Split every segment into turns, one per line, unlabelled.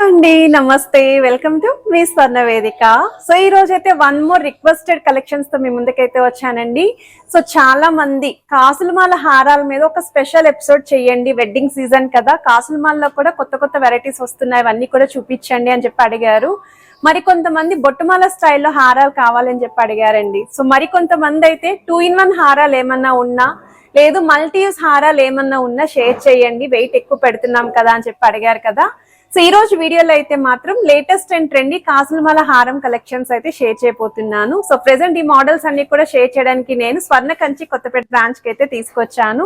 అండి నమస్తే welcome to me స్వర్ణ వేదిక. సో ఈ రోజు అయితే వన్ మోర్ రిక్వెస్టెడ్ కలెక్షన్స్ తో మీ ముందుకైతే వచ్చానండి. సో చాలా మంది కాసులమాల హారాల మీద ఒక స్పెషల్ ఎపిసోడ్ చేయండి, వెడ్డింగ్ సీజన్ కదా, కాసులమాలలో కూడా కొత్త కొత్త వెరైటీస్ వస్తున్నాయి, అవన్నీ కూడా చూపించండి అని చెప్పి అడిగారు. మరి కొంతమంది బొట్టుమాల స్టైల్లో హారాలు కావాలని చెప్పి అడిగారండి. సో మరి కొంతమంది అయితే 2-in-1 హారాలు ఏమన్నా ఉన్నా, లేదు మల్టీ యూస్ హారాలు ఏమన్నా ఉన్నా షేర్ చేయండి, వెయిట్ ఎక్కువ పెడుతున్నాం కదా అని చెప్పి అడిగారు కదా. సో ఈ రోజు వీడియోలో అయితే మాత్రం లేటెస్ట్ అండ్ ట్రెండీ కాసులమాల హారం కలెక్షన్స్ అయితే షేర్ చేయబోతున్నాను. సో ప్రెసెంట్ ఈ మోడల్స్ అన్ని కూడా షేర్ చేయడానికి నేను స్వర్ణ కంచి కొత్తపేట బ్రాంచ్ కి అయితే తీసుకొచ్చాను.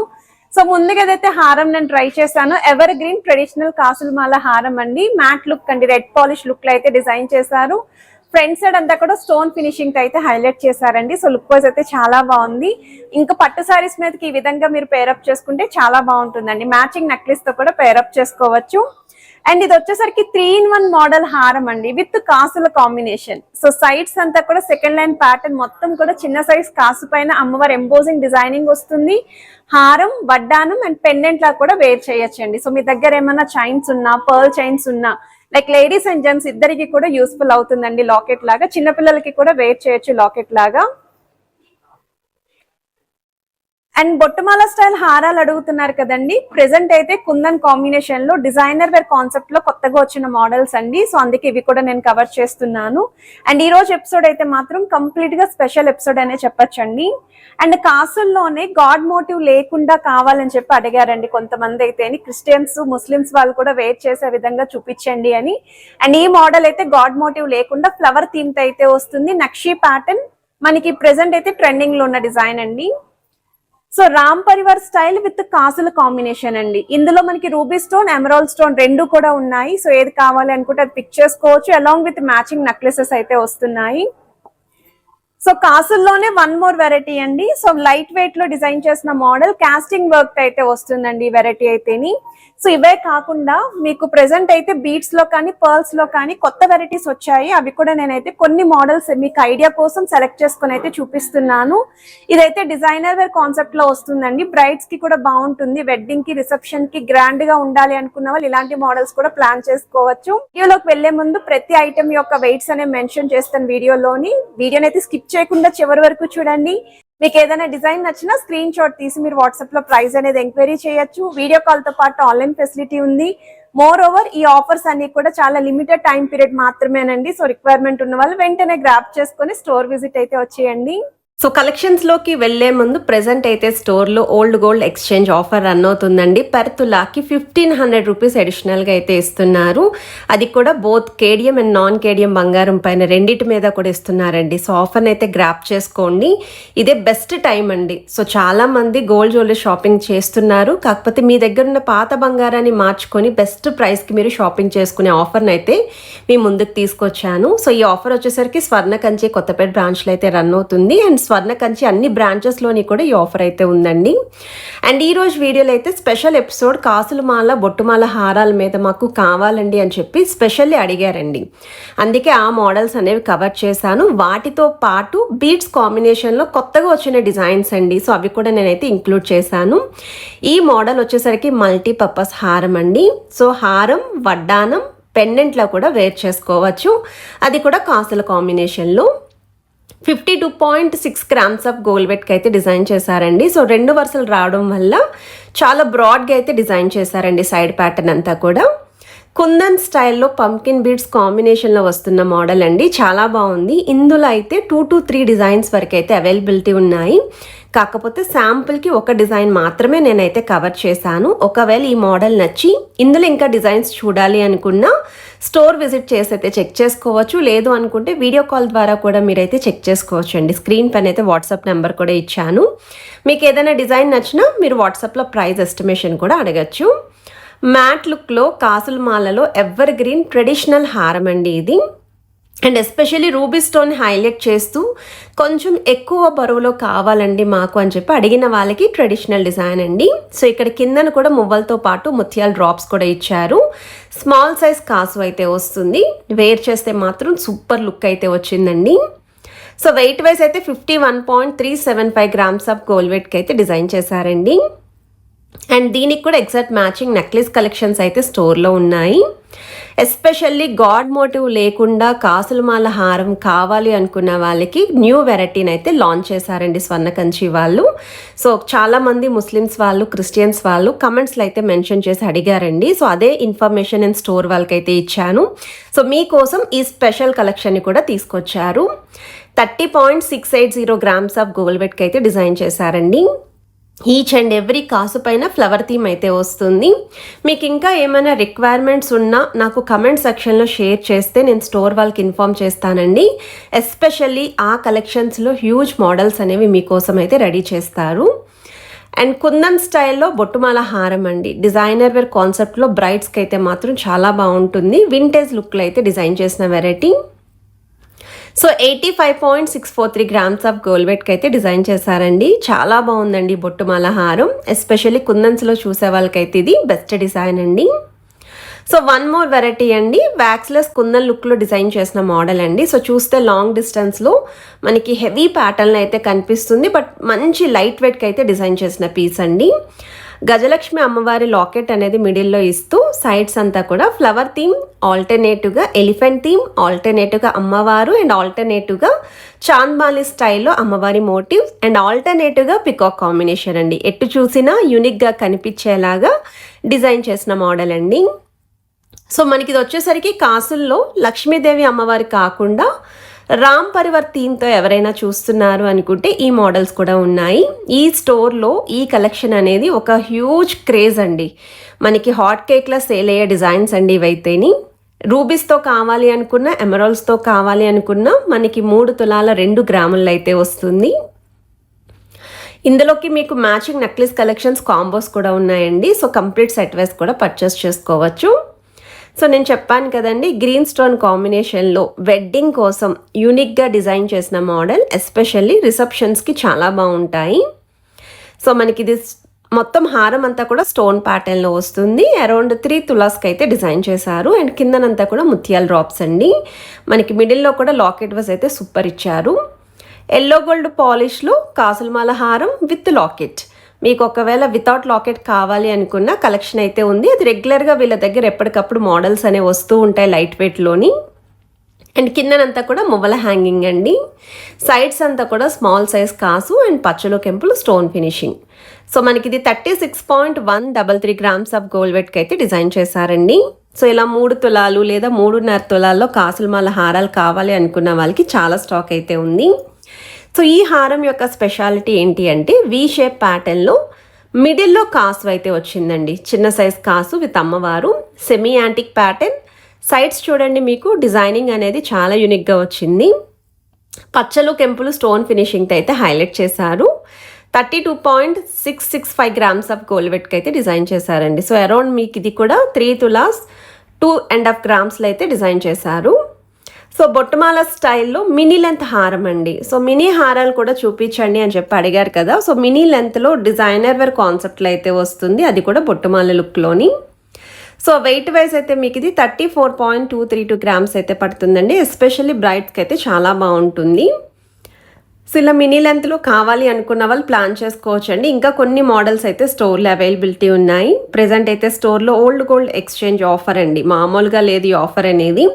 సో ముందుగా అయితే హారం నేను ట్రై చేశాను. ఎవర్ గ్రీన్ ట్రెడిషనల్ కాసులమాల హారం అండి, మ్యాట్ లుక్ అండి, రెడ్ పాలిష్ లుక్ లో అయితే డిజైన్ చేశారు. ఫ్రంట్ సైడ్ అంతా కూడా స్టోన్ ఫినిషింగ్ అయితే హైలైట్ చేశారండి. సో లుక్ వైజ్ అయితే చాలా బాగుంది. ఇంకా పట్టు సారీస్ మీదకి ఈ విధంగా మీరు పేరప్ చేసుకుంటే చాలా బాగుంటుందండి. మ్యాచింగ్ నెక్లెస్ తో కూడా పేరప్ చేసుకోవచ్చు. అండ్ ఇది వచ్చేసరికి 3-in-1 మోడల్ హారం అండి విత్ కాసుల కాంబినేషన్. సో సైడ్స్ అంతా కూడా సెకండ్ లైన్ ప్యాటర్న్, మొత్తం కూడా చిన్న సైజ్ కాసు పైన అమ్మవారి ఎంబోజింగ్ డిజైనింగ్ వస్తుంది. హారం, వడ్డానం అండ్ పెండెంట్ లా కూడా వేర్ చేయొచ్చండి. సో మీ దగ్గర ఏమైనా చైన్స్ ఉన్నా, పర్ల్ చైన్స్ ఉన్నా, లైక్ లేడీస్ అండ్ జెంట్స్ ఇద్దరికి కూడా యూస్ఫుల్ అవుతుందండి. లాకెట్ లాగా చిన్నపిల్లలకి కూడా వేర్ చేయొచ్చు లాకెట్ లాగా. అండ్ బొట్టుమాల స్టైల్ హారాలు అడుగుతున్నారు కదండి, ప్రెసెంట్ అయితే కుందన్ కాంబినేషన్ లో డిజైనర్ వేర్ కాన్సెప్ట్ లో కొత్తగా వచ్చిన మోడల్స్ అండి. సో అందుకే ఇవి కూడా నేను కవర్ చేస్తున్నాను. అండ్ ఈ రోజు ఎపిసోడ్ అయితే మాత్రం కంప్లీట్ గా స్పెషల్ ఎపిసోడ్ అనే చెప్పొచ్చండి. అండ్ కాసుల్లోనే గాడ్ మోటివ్ లేకుండా కావాలని చెప్పి అడిగారండి కొంతమంది అయితే. క్రిస్టియన్స్, ముస్లిమ్స్ వాళ్ళు కూడా వేర్ చేసే విధంగా చూపించండి అని. అండ్ ఈ మోడల్ అయితే గాడ్ మోటివ్ లేకుండా ఫ్లవర్ థీమ్ తో అయితే వస్తుంది. నక్షి ప్యాటర్న్ మనకి ప్రెసెంట్ అయితే ట్రెండింగ్ లో ఉన్న డిజైన్ అండి. So Ram Parivar style with కాసుల కాంబినేషన్ అండి. ఇందులో మనకి రూబీ స్టోన్, ఎమరాల్డ్ స్టోన్ రెండు కూడా ఉన్నాయి. సో ఏది కావాలి అనుకుంటే అది పిక్ చేసుకోవచ్చు. అలాంగ్ విత్ మ్యాచింగ్ నెక్లెసెస్ అయితే వస్తున్నాయి. సో కాసుల్లోనే వన్ మోర్ వెరైటీ అండి. సో లైట్ వెయిట్ లో డిజైన్ చేసిన మోడల్, కాస్టింగ్ వర్క్ అయితే వస్తుందండి ఈ వెరైటీ అయితేని. సో ఇవే కాకుండా మీకు ప్రెసెంట్ అయితే బీడ్స్ లో కానీ, పర్ల్స్ లో కానీ కొత్త వెరైటీస్ వచ్చాయి. అవి కూడా నేనైతే కొన్ని మోడల్స్ మీకు ఐడియా కోసం సెలెక్ట్ చేసుకుని అయితే చూపిస్తున్నాను. ఇదైతే డిజైనర్ వేర్ కాన్సెప్ట్ లో వస్తుందండి. బ్రైడ్స్ కి కూడా బాగుంటుంది. వెడ్డింగ్ కి, రిసెప్షన్ కి గ్రాండ్ గా ఉండాలి అనుకున్న వాళ్ళు ఇలాంటి మోడల్స్ కూడా ప్లాన్ చేసుకోవచ్చు. వీడియోలోకి వెళ్లే ముందు ప్రతి ఐటమ్ యొక్క వెయిట్స్ అనేవి మెన్షన్ చేస్తాను వీడియోలోని. వీడియోని అయితే స్కిప్ చేయకుండా చివరి వరకు చూడండి. మీకు ఏదైనా డిజైన్ నచ్చినా స్క్రీన్ షాట్ తీసి మీరు వాట్సాప్ లో ప్రైస్ అనేది ఎంక్వైరీ చేయొచ్చు. వీడియో కాల్ తో పాటు ఆన్లైన్ ఫెసిలిటీ ఉంది. మోర్ ఓవర్ ఈ ఆఫర్స్ అన్ని కూడా చాలా లిమిటెడ్ టైం పీరియడ్ మాత్రమేనండి. సో రిక్వైర్మెంట్ ఉన్న వాళ్ళు వెంటనే గ్రాప్ చేసుకుని స్టోర్ విజిట్ అయితే వచ్చేయండి. సో కలెక్షన్స్ లోకి వెళ్లే ముందు ప్రెసెంట్ అయితే స్టోర్ లో old gold exchange offer run అవుతుందండి. పర్ తులాకి 1500 రూపీస్ అడిషనల్ గా అయితే ఇస్తున్నారు. అది కూడా both KDM and non KDM బంగారం పైన రెండింటి మీద కూడా ఇస్తున్నారండి. సో ఆఫర్ అయితే గ్రాప్ చేసుకోండి, ఇదే బెస్ట్ టైం అండి. సో చాలా మంది గోల్డ్ జ్యువెలరీ షాపింగ్ చేస్తున్నారు, కాకపోతే మీ దగ్గర ఉన్న పాత బంగారాన్ని మార్చుకొని బెస్ట్ ప్రైస్ కి మీరు షాపింగ్ చేసుకునే ఆఫర్ని అయితే మీ ముందుకు తీసుకొచ్చాను. సో ఈ ఆఫర్ వచ్చేసరికి స్వర్ణ కంచి కొత్తపేట బ్రాంచ్ లో అయితే రన్ అవుతుంది. అండ్ స్వర్ణ కంచి అన్ని బ్రాంచెస్ లోని కూడా ఈ ఆఫర్ అయితే ఉందండి. అండ్ ఈ రోజు వీడియోలో అయితే స్పెషల్ ఎపిసోడ్ కాసులమాల, బొట్టుమాల హారాల మీద మాకు కావాలండి అని చెప్పి స్పెషల్లీ అడిగారండి. అందుకే ఆ మోడల్స్ అనేవి కవర్ చేశాను. వాటితో పాటు బీడ్స్ కాంబినేషన్ లో కొత్తగా వచ్చిన డిజైన్స్ అండి. సో అవి కూడా నేనైతే ఇంక్లూడ్ చేశాను. ఈ మోడల్ వచ్చేసరికి మల్టీపర్పస్ హారం అండి. సో హారం, వడ్డానం, పెండెంట్లో కూడా వేర్ చేసుకోవచ్చు. అది కూడా కాసుల కాంబినేషన్లో 52.6 గ్రామ్స్ ఆఫ్ గోల్డ్ వెట్కి అయితే డిజైన్ చేశారండి. సో రెండు వరుసలు రావడం వల్ల చాలా బ్రాడ్గా అయితే డిజైన్ చేశారండి సైడ్ ప్యాటర్న్ అంతా కూడా. కుందన్ స్టైల్లో పంకిన్ బీడ్స్ కాంబినేషన్లో వస్తున్న మోడల్ అండి, చాలా బాగుంది. ఇందులో అయితే 2 to 3 డిజైన్స్ వరకు అయితే అవైలబిలిటీ ఉన్నాయి. కాకపోతే శాంపుల్కి ఒక డిజైన్ మాత్రమే నేనైతే కవర్ చేశాను. ఒకవేళ ఈ మోడల్ నచ్చి ఇందులో ఇంకా డిజైన్స్ చూడాలి అనుకున్నా స్టోర్ విజిట్ చేసి అయితే చెక్ చేసుకోవచ్చు. లేదు అనుకుంటే వీడియో కాల్ ద్వారా కూడా మీరైతే చెక్ చేసుకోవచ్చు అండి. స్క్రీన్ పైన అయితే వాట్సాప్ నెంబర్ కూడా ఇచ్చాను. మీకు ఏదైనా డిజైన్ నచ్చినా మీరు వాట్సాప్లో ప్రైస్ ఎస్టిమేషన్ కూడా అడగచ్చు. మ్యాట్ లుక్లో కాసులమాలలో ఎవర్ గ్రీన్ ట్రెడిషనల్ హారం అండి ఇది. And especially ruby stone highlight చేస్తూ కొంచెం ఎక్కువ బరువులో కావాలండి మాకు అని చెప్పి అడిగిన వాళ్ళకి ట్రెడిషనల్ డిజైన్ అండి. సో ఇక్కడ కిందన కూడా మువ్వలతో పాటు ముత్యాల డ్రాప్స్ కూడా ఇచ్చారు. స్మాల్ సైజ్ కాసు అయితే వస్తుంది. వేర్ చేస్తే మాత్రం సూపర్ లుక్ అయితే వచ్చిందండి. సో వెయిట్ వైజ్ అయితే 51.375 గ్రామ్స్ ఆఫ్ గోల్డ్ వెట్కి అయితే డిజైన్ చేశారండి.
అండ్ దీనికి కూడా ఎగ్జాక్ట్ మ్యాచింగ్ నెక్లెస్ కలెక్షన్స్ అయితే స్టోర్లో ఉన్నాయి. ఎస్పెషల్లీ గాడ్ మోటివ్ లేకుండా కాసులమాల హారం కావాలి అనుకున్న వాళ్ళకి న్యూ వెరైటీని అయితే లాంచ్ చేశారండి స్వర్ణకంచి వాళ్ళు. సో చాలామంది ముస్లిమ్స్ వాళ్ళు, క్రిస్టియన్స్ వాళ్ళు కమెంట్స్లో అయితే మెన్షన్ చేసి అడిగారండి. సో అదే ఇన్ఫర్మేషన్ నేను స్టోర్ వాళ్ళకైతే ఇచ్చాను. సో మీకోసం ఈ స్పెషల్ కలెక్షన్ని కూడా తీసుకొచ్చారు. 30.680 గ్రామ్స్ ఆఫ్ గోల్డ్ వెట్కి అయితే డిజైన్ చేశారండి. ఈచ్ అండ్ ఎవ్రీ కాసు పైన ఫ్లవర్ థీమ్ అయితే వస్తుంది. మీకు ఇంకా ఏమైనా రిక్వైర్మెంట్స్ ఉన్నా నాకు కమెంట్ సెక్షన్లో షేర్ చేస్తే నేను స్టోర్ వాళ్ళకి ఇన్ఫామ్ చేస్తానండి. ఎస్పెషల్లీ ఆ కలెక్షన్స్లో హ్యూజ్ మోడల్స్ అనేవి మీకోసం అయితే రెడీ చేస్తారు. అండ్ కుందన్ స్టైల్లో బొట్టుమాల హారం అండి, డిజైనర్ వేర్ కాన్సెప్ట్లో బ్రైడ్స్కి అయితే మాత్రం చాలా బాగుంటుంది. వింటేజ్ లుక్లో అయితే డిజైన్ చేసిన variety. So 85.643 grams of gold వెట్కి అయితే డిజైన్ చేశారండి. చాలా బాగుందండి బొట్టుమాల హారం. ఎస్పెషల్లీ కుందన్స్లో చూసే వాళ్ళకైతే ఇది బెస్ట్ డిజైన్ అండి. సో వన్ మోర్ వెరైటీ అండి, వ్యాక్స్లెస్ కుందన్ లుక్లో డిజైన్ చేసిన మోడల్ అండి. సో చూస్తే లాంగ్ డిస్టెన్స్లో మనకి హెవీ ప్యాటర్న్ అయితే కనిపిస్తుంది, బట్ మంచి లైట్ వెయిట్కి అయితే డిజైన్ చేసిన పీస్ అండి. గజలక్ష్మి అమ్మవారి లాకెట్ అనేది మిడిల్లో ఇస్తూ సైడ్స్ అంతా కూడా ఫ్లవర్ థీమ్, ఆల్టర్నేటివ్గా ఎలిఫెంట్ థీమ్, ఆల్టర్నేటివ్గా అమ్మవారు అండ్ ఆల్టర్నేటివ్గా చాంద్బాలి స్టైల్లో అమ్మవారి మోటివ్స్ అండ్ ఆల్టర్నేటివ్గా పికాక్ కాంబినేషన్ అండి. ఎటు చూసినా యూనిక్గా కనిపించేలాగా డిజైన్ చేసిన మోడల్ అండి. సో మనకి ఇది వచ్చేసరికి కాసుల్లో లక్ష్మీదేవి అమ్మవారి కాకుండా రామ్ పరివార్ థీమ్తో ఎవరైనా చూస్తున్నారు అనుకుంటే ఈ మోడల్స్ కూడా ఉన్నాయి. ఈ స్టోర్లో ఈ కలెక్షన్ అనేది ఒక హ్యూజ్ క్రేజ్ అండి. మనకి హాట్ కేక్లా సేల్ అయ్యే డిజైన్స్ అండి ఇవైతేని. రూబీస్తో కావాలి అనుకున్న, ఎమరాల్డ్స్తో కావాలి అనుకున్న మనకి 3 తులాల 2 గ్రాముల్లో అయితే వస్తుంది. ఇందులోకి మీకు మ్యాచింగ్ నెక్లెస్ కలెక్షన్స్ కాంబోస్ కూడా ఉన్నాయండి. సో కంప్లీట్ సెట్ వైస్ కూడా పర్చేస్ చేసుకోవచ్చు. సో నేను చెప్పాను కదండి, గ్రీన్ స్టోన్ కాంబినేషన్లో వెడ్డింగ్ కోసం యూనిక్గా డిజైన్ చేసిన మోడల్, ఎస్పెషల్లీ రిసెప్షన్స్కి చాలా బాగుంటాయి. సో మనకి ఇది మొత్తం హారం అంతా కూడా స్టోన్ ప్యాటర్న్లో వస్తుంది. అరౌండ్ 3 తులాస్కి అయితే డిజైన్ చేశారు. అండ్ కిందనంతా కూడా ముత్యాల డ్రాప్స్ అండి. మనకి మిడిల్లో కూడా లాకెట్ వైస్ అయితే సూపర్ ఇచ్చారు. ఎల్లో గోల్డ్ పాలిష్లో కాసులమాల హారం విత్ లాకెట్. మీకు ఒకవేళ వితౌట్ లాకెట్ కావాలి అనుకున్న కలెక్షన్ అయితే ఉంది. అది రెగ్యులర్గా వీళ్ళ దగ్గర ఎప్పటికప్పుడు మోడల్స్ అనేవి వస్తూ ఉంటాయి లైట్ వెయిట్లోని. అండ్ కిందనంతా కూడా మువ్వల హ్యాంగింగ్ అండి. సైడ్స్ అంతా కూడా స్మాల్ సైజ్ కాసు అండ్ పచ్చలో కెంపులు స్టోన్ ఫినిషింగ్. సో మనకి ఇది 36.133 గ్రామ్స్ ఆఫ్ గోల్డ్ వెట్కి అయితే డిజైన్ చేశారండి. సో ఇలా 3 తులాలు లేదా 3.5 తులాల్లో కాసులమాల హారాలు కావాలి అనుకున్న వాళ్ళకి చాలా స్టాక్ అయితే ఉంది. సో ఈ హారం యొక్క స్పెషాలిటీ ఏంటి అంటే వీ షేప్ ప్యాటర్న్లో మిడిల్లో కాసు అయితే వచ్చిందండి. చిన్న సైజ్ కాసు విత్ అమ్మవారు, సెమీ యాంటిక్ ప్యాటర్న్. సైడ్స్ చూడండి, మీకు డిజైనింగ్ అనేది చాలా యూనిక్గా వచ్చింది. పచ్చలు కెంపులు స్టోన్ ఫినిషింగ్తో అయితే హైలైట్ చేశారు. 32.665 గ్రామ్స్ ఆఫ్ గోల్డ్ వెట్కి అయితే డిజైన్ చేశారండి. సో అరౌండ్ మీకు ఇది కూడా 3 తులాస్ 2.5 గ్రామ్స్లో అయితే డిజైన్ చేశారు. సో బొట్టుమాల స్టైల్లో మినీ లెంత్ హారం అండి. సో మినీ హారాలు కూడా చూపించండి అని చెప్పి అడిగారు కదా. సో మినీ లెంత్లో డిజైనర్ వేర్ కాన్సెప్ట్లో అయితే వస్తుంది, అది కూడా బొట్టుమాల లుక్లోని. సో వెయిట్ వైజ్ అయితే మీకు ఇది 34.232 గ్రామ్స్ అయితే పడుతుందండి. ఎస్పెషల్లీ బ్రైడ్స్కి అయితే చాలా బాగుంటుంది. సో ఇలా మినీ లెంత్లో కావాలి అనుకున్న వాళ్ళు ప్లాన్ చేసుకోవచ్చండి. ఇంకా కొన్ని మోడల్స్ అయితే స్టోర్లో అవైలబిలిటీ ఉన్నాయి. ప్రెజెంట్ అయితే స్టోర్లో ఓల్డ్ గోల్డ్ ఎక్స్చేంజ్ ఆఫర్ అండి, మామూలుగా లేదు ఈ ఆఫర్ అనేది.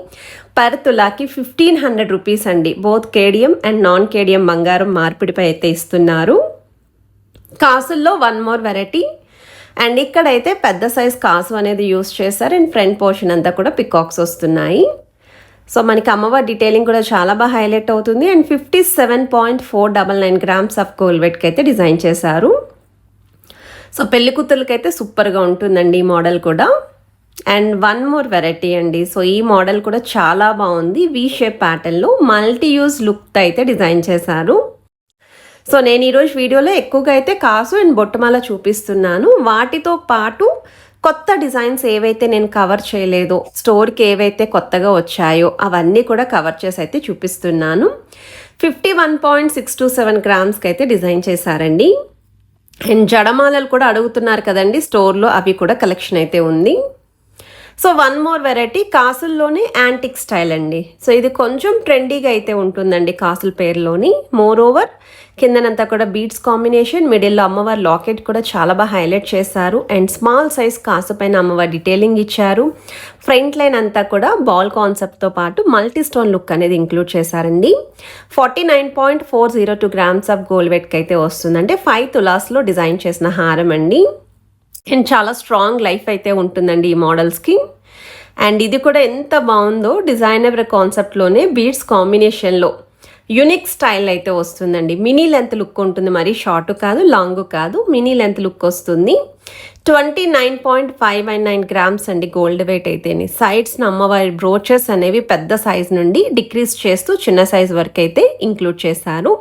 పర్ తులాకి 1500 రూపీస్ అండి. Both KDM and non KDM బంగారం మార్పిడిపై అయితే ఇస్తున్నారు. కాసుల్లో వన్ మోర్ వెరైటీ. అండ్ ఇక్కడైతే పెద్ద సైజ్ కాసు అనేది యూస్ చేశారు. అండ్ ఫ్రంట్ పోర్షన్ అంతా కూడా పికాక్స్ వస్తున్నాయి. సో మనకి అమ్మవారి డీటెయిలింగ్ కూడా చాలా బాగా హైలైట్ అవుతుంది. అండ్ 57.499 గ్రామ్స్ ఆఫ్ గోల్డ్ వెట్కి అయితే డిజైన్ చేశారు. సో పెళ్లి కూతుర్లకైతే సూపర్గా ఉంటుందండి ఈ మోడల్ కూడా. అండ్ వన్ మోర్ వెరైటీ అండి. సో ఈ మోడల్ కూడా చాలా బాగుంది. వీ షేప్ ప్యాటర్న్లో మల్టీ యూజ్ లుక్తో అయితే డిజైన్ చేశారు. సో నేను ఈరోజు వీడియోలో ఎక్కువగా అయితే కాసు అండ్ బొట్టుమాల చూపిస్తున్నాను. వాటితో పాటు కొత్త డిజైన్స్ ఏవైతే నేను కవర్ చేయలేదో, స్టోర్కి ఏవైతే కొత్తగా వచ్చాయో అవన్నీ కూడా కవర్ చేసి అయితే చూపిస్తున్నాను. 51.627 గ్రామ్స్కి అయితే డిజైన్ చేశారండి. అండ్ జడమాలలు కూడా అడుగుతున్నారు కదండి స్టోర్లో, అవి కూడా కలెక్షన్ అయితే ఉంది. సో వన్ మోర్ వెరైటీ కాసుల్లోనే యాంటిక్ స్టైల్ అండి. సో ఇది కొంచెం ట్రెండీగా అయితే ఉంటుందండి కాసుల పేరులోని. మోర్ ఓవర్ కిందనంతా కూడా బీడ్స్ కాంబినేషన్, మిడిల్లో అమ్మవారి లాకెట్ కూడా చాలా బాగా హైలైట్ చేశారు. అండ్ స్మాల్ సైజ్ కాసు పైన అమ్మవారి డీటెయిలింగ్ ఇచ్చారు. ఫ్రంట్ లైన్ అంతా కూడా బాల్ కాన్సెప్ట్తో పాటు మల్టీ స్టోన్ లుక్ అనేది ఇంక్లూడ్ చేశారండి. 49.402 గ్రామ్స్ ఆఫ్ గోల్డ్ వెయిట్కి అయితే వస్తుందంటే 5 తులాస్లో డిజైన్ చేసిన హారం అండి. అండ్ చాలా స్ట్రాంగ్ లైఫ్ అయితే ఉంటుందండి ఈ మోడల్స్కి. అండ్ ఇది కూడా ఎంత బాగుందో, డిజైనర్ కాన్సెప్ట్లోనే బీడ్స్ కాంబినేషన్లో యూనిక్ స్టైల్ అయితే వస్తుందండి. మినీ లెంత్ లుక్ ఉంటుంది, మరి షార్ట్ కాదు లాంగ్ కాదు, మినీ లెంత్ లుక్ వస్తుంది. 29.519 గ్రామ్స్ అండి గోల్డ్ వెయిట్ అయితేనే. సైడ్స్ని అమ్మవారి బ్రోచెస్ అనేవి పెద్ద సైజ్ నుండి డిక్రీజ్ చేస్తూ చిన్న సైజ్ వరకు అయితే ఇంక్లూడ్ చేశారు.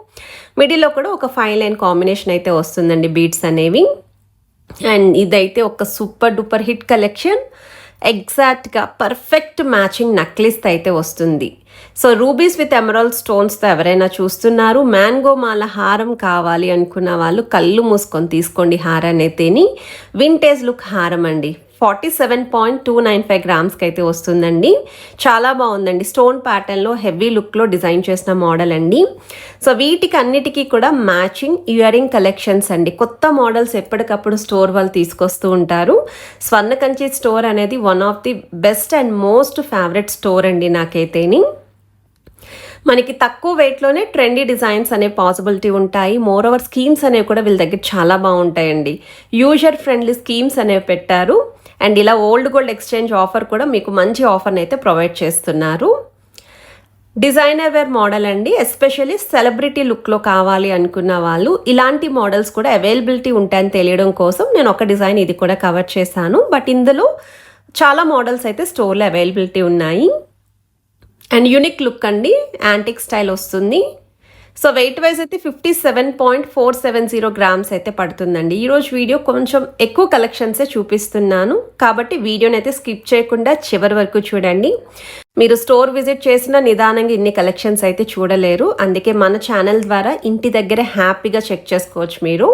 మిడిల్లో కూడా ఒక 5 లైన్ కాంబినేషన్ అయితే వస్తుందండి బీడ్స్ అనేవి. అండ్ ఇదైతే ఒక సూపర్ డూపర్ హిట్ కలెక్షన్. ఎగ్జాక్ట్గా పర్ఫెక్ట్ మ్యాచింగ్ నెక్లెస్ అయితే వస్తుంది. సో రూబీస్ విత్ ఎమరాల్డ్ స్టోన్స్తో ఎవరైనా చూస్తున్నారు, మ్యాంగో మాల హారం కావాలి అనుకున్న వాళ్ళు కళ్ళు మూసుకొని తీసుకోండి హారాన్ని అయితేని. వింటేజ్ లుక్ హారం అండి. 47.295 గ్రామ్స్కి అయితే వస్తుందండి. చాలా బాగుందండి. స్టోన్ ప్యాటర్న్లో హెవీ లుక్లో డిజైన్ చేసిన మోడల్ అండి. సో వీటికి అన్నిటికీ కూడా మ్యాచింగ్ ఇయర్ రింగ్ కలెక్షన్స్ అండి. కొత్త మోడల్స్ ఎప్పటికప్పుడు స్టోర్ వాళ్ళు తీసుకొస్తూ ఉంటారు. స్వర్ణకంచి స్టోర్ అనేది one of the best and most favourite store అండి నాకైతేని. మనకి తక్కువ వెయిట్లోనే ట్రెండీ డిజైన్స్ అనే పాసిబిలిటీ ఉంటాయి. మోర్ ఓవర్ స్కీమ్స్ అనేవి కూడా వీళ్ళ దగ్గర చాలా బాగుంటాయండి. యూజర్ ఫ్రెండ్లీ స్కీమ్స్ అనేవి పెట్టారు. అండ్ ఇలా ఓల్డ్ గోల్డ్ ఎక్స్చేంజ్ ఆఫర్ కూడా మీకు మంచి ఆఫర్ని అయితే ప్రొవైడ్ చేస్తున్నారు. డిజైనర్ వేర్ మోడల్ అండి. ఎస్పెషల్లీ సెలబ్రిటీ లుక్లో కావాలి అనుకున్న వాళ్ళు ఇలాంటి మోడల్స్ కూడా అవైలబిలిటీ ఉంటాయని తెలియడం కోసం నేను ఒక డిజైన్ ఇది కూడా కవర్ చేశాను. బట్ ఇందులో చాలా మోడల్స్ అయితే స్టోర్లో అవైలబిలిటీ ఉన్నాయి. అండ్ యూనిక్ లుక్ అండి, యాంటిక్ స్టైల్ వస్తుంది. సో వెయిట్ వైజ్ అయితే 57.470 గ్రామ్స్ అయితే పడుతుందండి. ఈరోజు వీడియో కొంచెం ఎక్కువ కలెక్షన్సే చూపిస్తున్నాను కాబట్టి వీడియోని అయితే స్కిప్ చేయకుండా చివరి వరకు చూడండి. మీరు స్టోర్ విజిట్ చేసిన నిదానంగా ఇన్ని కలెక్షన్స్ అయితే చూడలేరు. అందుకే మన ఛానల్ ద్వారా ఇంటి దగ్గర హ్యాపీగా చెక్ చేసుకోవచ్చు మీరు.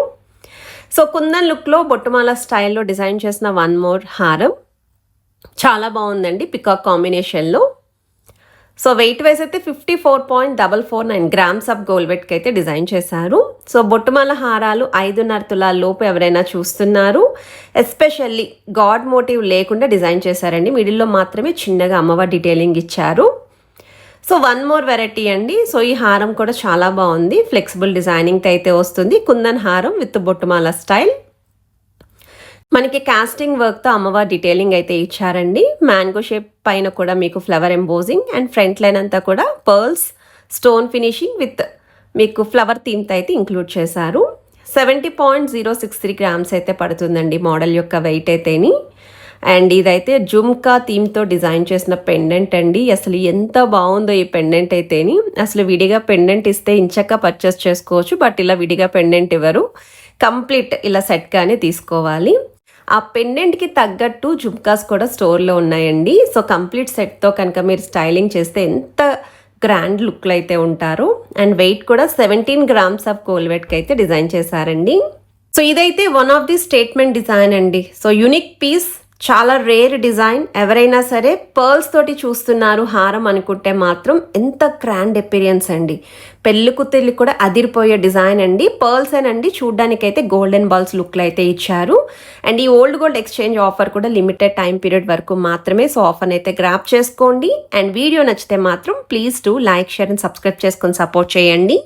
సో కుందన్ లుక్లో బొట్టుమాల స్టైల్లో డిజైన్ చేసిన వన్ మోర్ హారం చాలా బాగుందండి, పికాక్ కాంబినేషన్లో. సో వెయిట్ వైజ్ అయితే 54.449 గ్రామ్స్ ఆఫ్ గోల్డ్ వెయిట్కి అయితే డిజైన్ చేశారు. సో బొట్టుమాల హారాలు 5.5 తులాల లోపు ఎవరైనా చూస్తున్నారు, ఎస్పెషల్లీ గాడ్ మోటివ్ లేకుండా డిజైన్ చేశారండి. మిడిల్లో మాత్రమే చిన్నగా అమ్మవారి డీటెయిలింగ్ ఇచ్చారు. సో వన్ మోర్ వెరైటీ అండి. సో ఈ హారం కూడా చాలా బాగుంది, ఫ్లెక్సిబుల్ డిజైనింగ్ అయితే వస్తుంది. కుందన్ హారం విత్ బొట్టుమాల స్టైల్. మనకి కాస్టింగ్ వర్క్తో అమ్మవారి డీటెయిలింగ్ అయితే ఇచ్చారండి. మ్యాంగో షేప్ పైన కూడా మీకు flower embossing and front line అంతా కూడా పర్ల్స్ స్టోన్ ఫినిషింగ్ విత్ మీకు ఫ్లవర్ థీమ్తో అయితే ఇంక్లూడ్ చేశారు. 70.063 గ్రామ్స్ అయితే పడుతుందండి మోడల్ యొక్క వెయిట్ అయితేని. అండ్ ఇదైతే జుమ్కా థీమ్తో డిజైన్ చేసిన పెండెంట్ అండి. అసలు ఎంత బాగుందో ఈ పెండెంట్ అయితేని. అసలు విడిగా పెండెంట్ ఇస్తే ఇంచక్క పర్చేస్ చేసుకోవచ్చు, బట్ ఇలా విడిగా పెండెంట్ ఇవ్వరు, కంప్లీట్ ఇలా సెట్గానే తీసుకోవాలి. ఆ పెండెంట్కి తగ్గట్టు జుమ్కాస్ కూడా స్టోర్లో ఉన్నాయండి. సో కంప్లీట్ సెట్తో కనుక మీరు స్టైలింగ్ చేస్తే ఎంత గ్రాండ్ లుక్లో అయితే ఉంటారు. అండ్ వెయిట్ కూడా 17 గ్రామ్స్ ఆఫ్ గోల్డ్ వెయిట్కి అయితే డిజైన్ చేశారండి. సో ఇదైతే one of the statement design అండి. సో యూనిక్ పీస్, చాలా రేర్ డిజైన్. ఎవరైనా సరే పర్ల్స్ తోటి చూస్తున్నారు హారం అనుకుంటే మాత్రం ఎంత గ్రాండ్ ఎపీరియన్స్ అండి. పెళ్లి కూతుర్లు కూడా అదిరిపోయే డిజైన్ అండి. పర్ల్స్ అండి చూడ్డానికైతే గోల్డెన్ బాల్స్ లుక్లో అయితే ఇచ్చారు. అండ్ ఈ ఓల్డ్ గోల్డ్ ఎక్స్చేంజ్ ఆఫర్ కూడా లిమిటెడ్ టైం పీరియడ్ వరకు మాత్రమే. సో ఆఫర్ని అయితే గ్రాప్ చేసుకోండి. అండ్ వీడియో నచ్చితే మాత్రం please do like, share and subscribe చేసుకొని సపోర్ట్ చేయండి.